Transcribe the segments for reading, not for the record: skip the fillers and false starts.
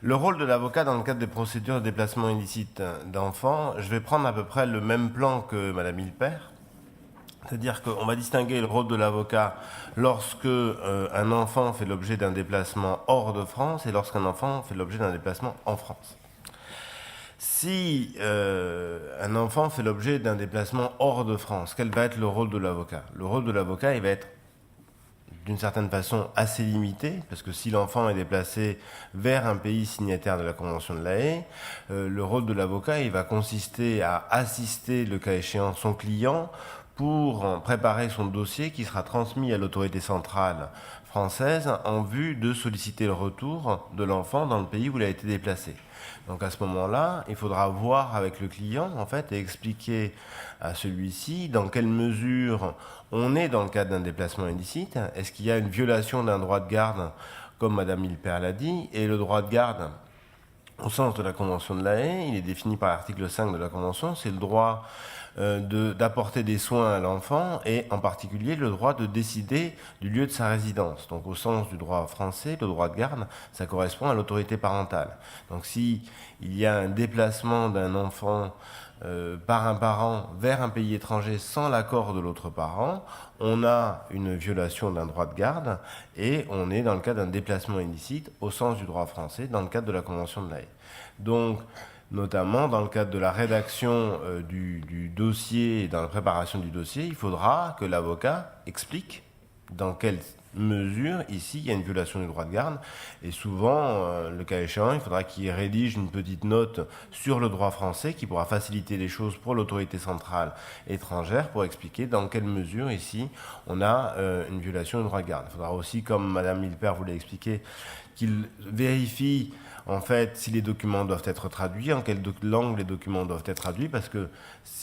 Le rôle de l'avocat dans le cadre des procédures de déplacement illicite d'enfants, je vais prendre à peu près le même plan que Madame Hilpert. C'est-à-dire qu'on va distinguer le rôle de l'avocat lorsque un enfant fait l'objet d'un déplacement hors de France et lorsqu'un enfant fait l'objet d'un déplacement en France. Si un enfant fait l'objet d'un déplacement hors de France, quel va être le rôle de l'avocat? Le rôle de l'avocat, il va être d'une certaine façon assez limité, parce que si l'enfant est déplacé vers un pays signataire de la Convention de La Haye, le rôle de l'avocat, il va consister à assister, le cas échéant, son client pour préparer son dossier qui sera transmis à l'autorité centrale française en vue de solliciter le retour de l'enfant dans le pays où il a été déplacé. Donc à ce moment-là, il faudra voir avec le client en fait et expliquer à celui-ci dans quelle mesure on est dans le cadre d'un déplacement illicite. Est-ce qu'il y a une violation d'un droit de garde, comme Madame Hilpert l'a dit, et le droit de garde au sens de la Convention de La Haye, il est défini par l'article 5 de la Convention, c'est le droit d'apporter des soins à l'enfant et en particulier le droit de décider du lieu de sa résidence. Donc au sens du droit français, le droit de garde, ça correspond à l'autorité parentale. Donc si il y a un déplacement d'un enfant par un parent vers un pays étranger sans l'accord de l'autre parent, on a une violation d'un droit de garde et on est dans le cadre d'un déplacement illicite au sens du droit français dans le cadre de la Convention de La Haye. Donc notamment dans le cadre de la rédaction du dossier et dans la préparation du dossier, il faudra que l'avocat explique dans quelle mesure, ici, il y a une violation du droit de garde. Et souvent, le cas échéant, il faudra qu'il rédige une petite note sur le droit français qui pourra faciliter les choses pour l'autorité centrale étrangère pour expliquer dans quelle mesure, ici, on a une violation du droit de garde. Il faudra aussi, comme Madame Hilpert vous l'a expliqué, qu'il vérifie en fait si les documents doivent être traduits, en quelle langue les documents doivent être traduits, parce que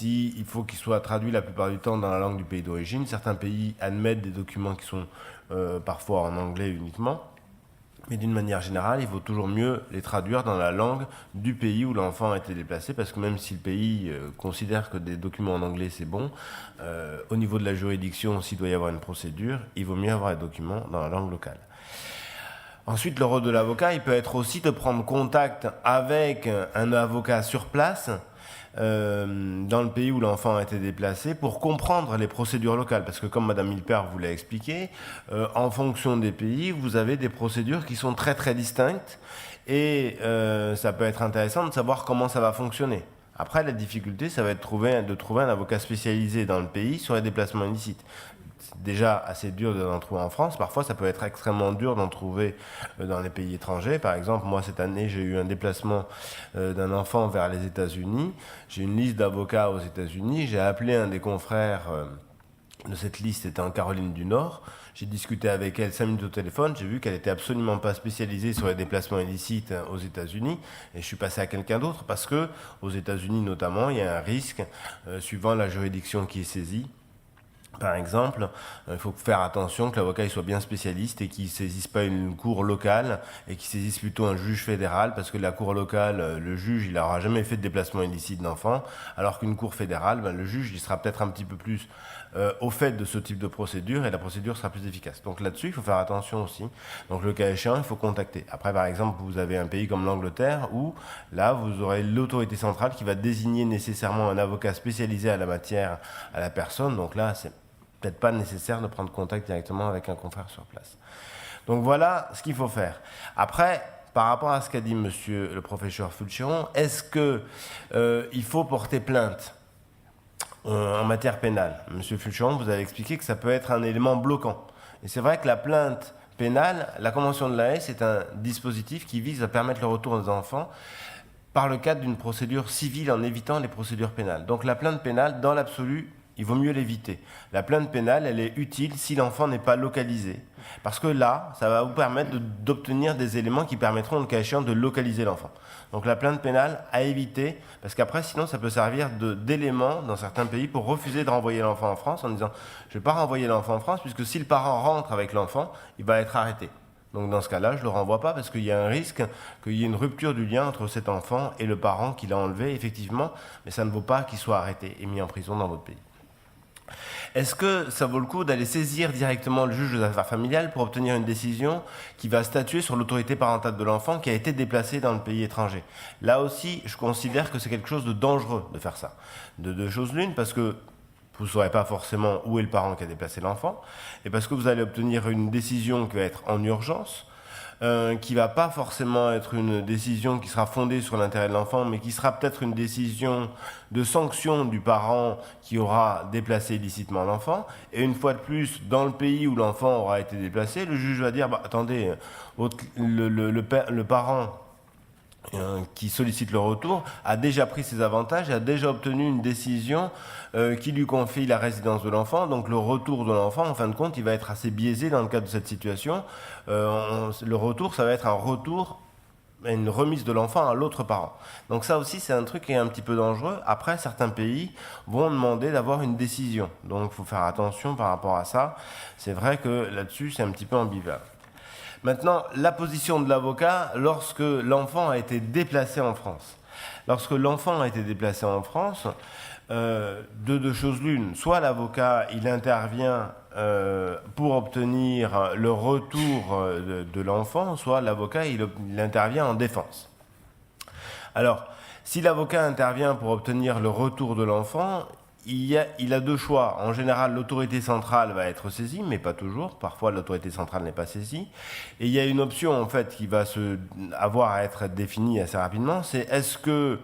il faut qu'ils soient traduits la plupart du temps dans la langue du pays d'origine. Certains pays admettent des documents qui sont parfois en anglais uniquement, mais d'une manière générale, il vaut toujours mieux les traduire dans la langue du pays où l'enfant a été déplacé, parce que même si le pays considère que des documents en anglais c'est bon, au niveau de la juridiction, s'il doit y avoir une procédure, il vaut mieux avoir les documents dans la langue locale. Ensuite, le rôle de l'avocat, il peut être aussi de prendre contact avec un avocat sur place dans le pays où l'enfant a été déplacé pour comprendre les procédures locales. Parce que comme Madame Hilpert vous l'a expliqué, en fonction des pays, vous avez des procédures qui sont très très distinctes et ça peut être intéressant de savoir comment ça va fonctionner. Après, la difficulté, ça va être de trouver un avocat spécialisé dans le pays sur les déplacements illicites. C'est déjà assez dur d'en trouver en France. Parfois, ça peut être extrêmement dur d'en trouver dans les pays étrangers. Par exemple, moi, cette année, j'ai eu un déplacement d'un enfant vers les États-Unis. J'ai une liste d'avocats aux États-Unis. J'ai appelé un des confrères de cette liste, c'était en Caroline du Nord. J'ai discuté avec elle 5 minutes au téléphone. J'ai vu qu'elle n'était absolument pas spécialisée sur les déplacements illicites aux États-Unis. Et je suis passé à quelqu'un d'autre parce que, aux États-Unis notamment, il y a un risque, suivant la juridiction qui est saisie. Par exemple, il faut faire attention que l'avocat soit bien spécialiste et qu'il ne saisisse pas une cour locale et qu'il saisisse plutôt un juge fédéral, parce que la cour locale, le juge, il n'aura jamais fait de déplacement illicite d'enfant, alors qu'une cour fédérale, le juge, il sera peut-être un petit peu plus au fait de ce type de procédure et la procédure sera plus efficace. Donc là-dessus, il faut faire attention aussi. Donc le cas échéant, il faut contacter. Après, par exemple, vous avez un pays comme l'Angleterre où là, vous aurez l'autorité centrale qui va désigner nécessairement un avocat spécialisé à la matière à la personne. Donc là, c'est peut-être pas nécessaire de prendre contact directement avec un confrère sur place. Donc voilà ce qu'il faut faire. Après, par rapport à ce qu'a dit monsieur le professeur Fulcheron, est-ce que il faut porter plainte en matière pénale? Monsieur Fulcheron, vous avez expliqué que ça peut être un élément bloquant. Et c'est vrai que la plainte pénale, la Convention de La Haye, c'est un dispositif qui vise à permettre le retour des enfants par le cadre d'une procédure civile en évitant les procédures pénales. Donc la plainte pénale, dans l'absolu, il vaut mieux l'éviter. La plainte pénale, elle est utile si l'enfant n'est pas localisé. Parce que là, ça va vous permettre d'obtenir des éléments qui permettront, le cas échéant, de localiser l'enfant. Donc la plainte pénale à éviter, parce qu'après, sinon, ça peut servir d'élément dans certains pays pour refuser de renvoyer l'enfant en France en disant « je ne vais pas renvoyer l'enfant en France, puisque si le parent rentre avec l'enfant, il va être arrêté ». Donc dans ce cas-là, je ne le renvoie pas parce qu'il y a un risque qu'il y ait une rupture du lien entre cet enfant et le parent qui l'a enlevé, effectivement, mais ça ne vaut pas qu'il soit arrêté et mis en prison dans votre pays. Est-ce que ça vaut le coup d'aller saisir directement le juge des affaires familiales pour obtenir une décision qui va statuer sur l'autorité parentale de l'enfant qui a été déplacé dans le pays étranger? Là aussi, je considère que c'est quelque chose de dangereux de faire ça. De deux choses l'une, parce que vous ne saurez pas forcément où est le parent qui a déplacé l'enfant, et parce que vous allez obtenir une décision qui va être en urgence, qui ne va pas forcément être une décision qui sera fondée sur l'intérêt de l'enfant, mais qui sera peut-être une décision de sanction du parent qui aura déplacé illicitement l'enfant. Et une fois de plus, dans le pays où l'enfant aura été déplacé, le juge va dire, attendez, le parent qui sollicite le retour, a déjà pris ses avantages, a déjà obtenu une décision qui lui confie la résidence de l'enfant. Donc le retour de l'enfant, en fin de compte, il va être assez biaisé dans le cadre de cette situation. Le retour, ça va être un retour, une remise de l'enfant à l'autre parent. Donc ça aussi, c'est un truc qui est un petit peu dangereux. Après, certains pays vont demander d'avoir une décision. Donc il faut faire attention par rapport à ça. C'est vrai que là-dessus, c'est un petit peu ambivalent. Maintenant, la position de l'avocat lorsque l'enfant a été déplacé en France. Lorsque l'enfant a été déplacé en France, deux choses l'une. Soit l'avocat, il intervient pour obtenir le retour de l'enfant, soit l'avocat, il intervient en défense. Alors, si l'avocat intervient pour obtenir le retour de l'enfant, il a deux choix. En général, l'autorité centrale va être saisie, mais pas toujours. Parfois, l'autorité centrale n'est pas saisie. Et il y a une option, en fait, qui va avoir à être définie assez rapidement. C'est est-ce que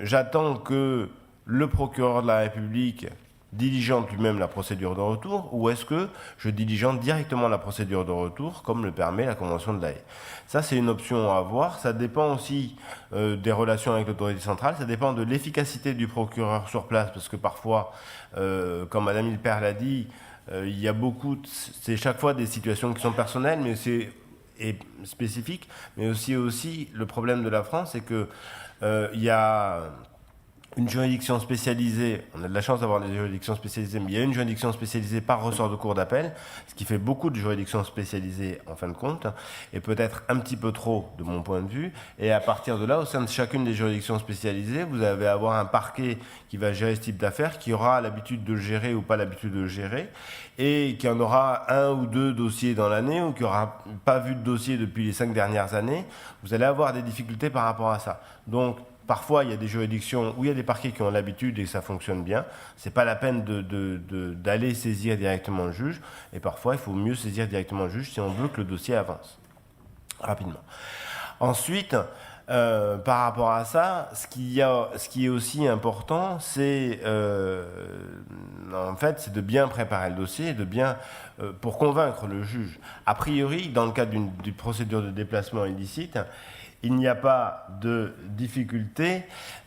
j'attends que le procureur de la République diligente lui-même la procédure de retour, ou est-ce que je diligente directement la procédure de retour, comme le permet la Convention de La Haye? Ça, c'est une option à avoir. Ça dépend aussi des relations avec l'autorité centrale. Ça dépend de l'efficacité du procureur sur place, parce que parfois, comme Madame Hilpert l'a dit, il y a c'est chaque fois des situations qui sont personnelles, mais c'est spécifiques. Mais aussi le problème de la France, c'est que il y a une juridiction spécialisée, on a de la chance d'avoir des juridictions spécialisées, mais il y a une juridiction spécialisée par ressort de cour d'appel, ce qui fait beaucoup de juridictions spécialisées en fin de compte, et peut-être un petit peu trop de mon point de vue. Et à partir de là, au sein de chacune des juridictions spécialisées, vous allez avoir un parquet qui va gérer ce type d'affaires, qui aura l'habitude de le gérer ou pas l'habitude de le gérer, et qui en aura un ou deux dossiers dans l'année, ou qui n'aura pas vu de dossier depuis les 5 dernières années. Vous allez avoir des difficultés par rapport à ça. Donc, parfois, il y a des juridictions où il y a des parquets qui ont l'habitude et ça fonctionne bien. Ce n'est pas la peine d'aller saisir directement le juge. Et parfois, il faut mieux saisir directement le juge si on veut que le dossier avance rapidement. Ensuite, par rapport à ça, ce qui est aussi important, c'est en fait, c'est de bien préparer le dossier, pour convaincre le juge. A priori, dans le cadre d'une procédure de déplacement illicite, il n'y a pas de difficulté.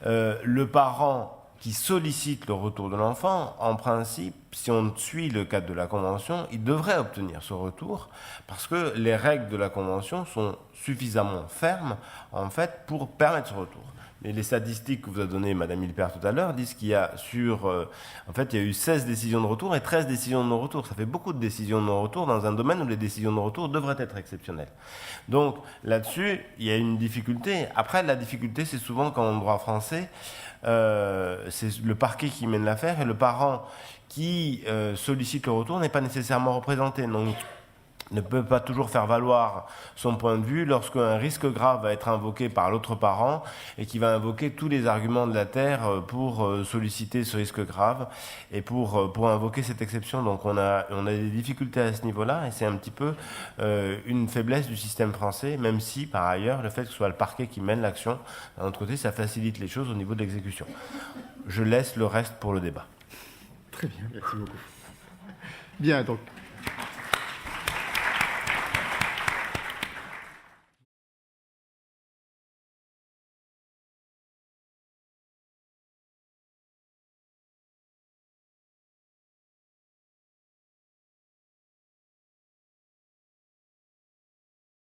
Le parent qui sollicite le retour de l'enfant, en principe, si on suit le cadre de la Convention, il devrait obtenir ce retour parce que les règles de la Convention sont suffisamment fermes, en fait, pour permettre ce retour. Mais les statistiques que vous a données Madame Hilpert tout à l'heure disent qu'il y a en fait, il y a eu 16 décisions de retour et 13 décisions de non-retour. Ça fait beaucoup de décisions de non-retour dans un domaine où les décisions de non-retour devraient être exceptionnelles. Donc, là-dessus, il y a une difficulté. Après, la difficulté, c'est souvent qu'en droit français, c'est le parquet qui mène l'affaire et le parent qui sollicite le retour n'est pas nécessairement représenté. Donc, ne peut pas toujours faire valoir son point de vue lorsqu'un risque grave va être invoqué par l'autre parent et qui va invoquer tous les arguments de la terre pour solliciter ce risque grave et pour invoquer cette exception. Donc on a des difficultés à ce niveau-là et c'est un petit peu une faiblesse du système français, même si par ailleurs le fait que ce soit le parquet qui mène l'action, d'un autre côté ça facilite les choses au niveau de l'exécution. Je laisse le reste pour le débat. Très bien, merci beaucoup. Bien, donc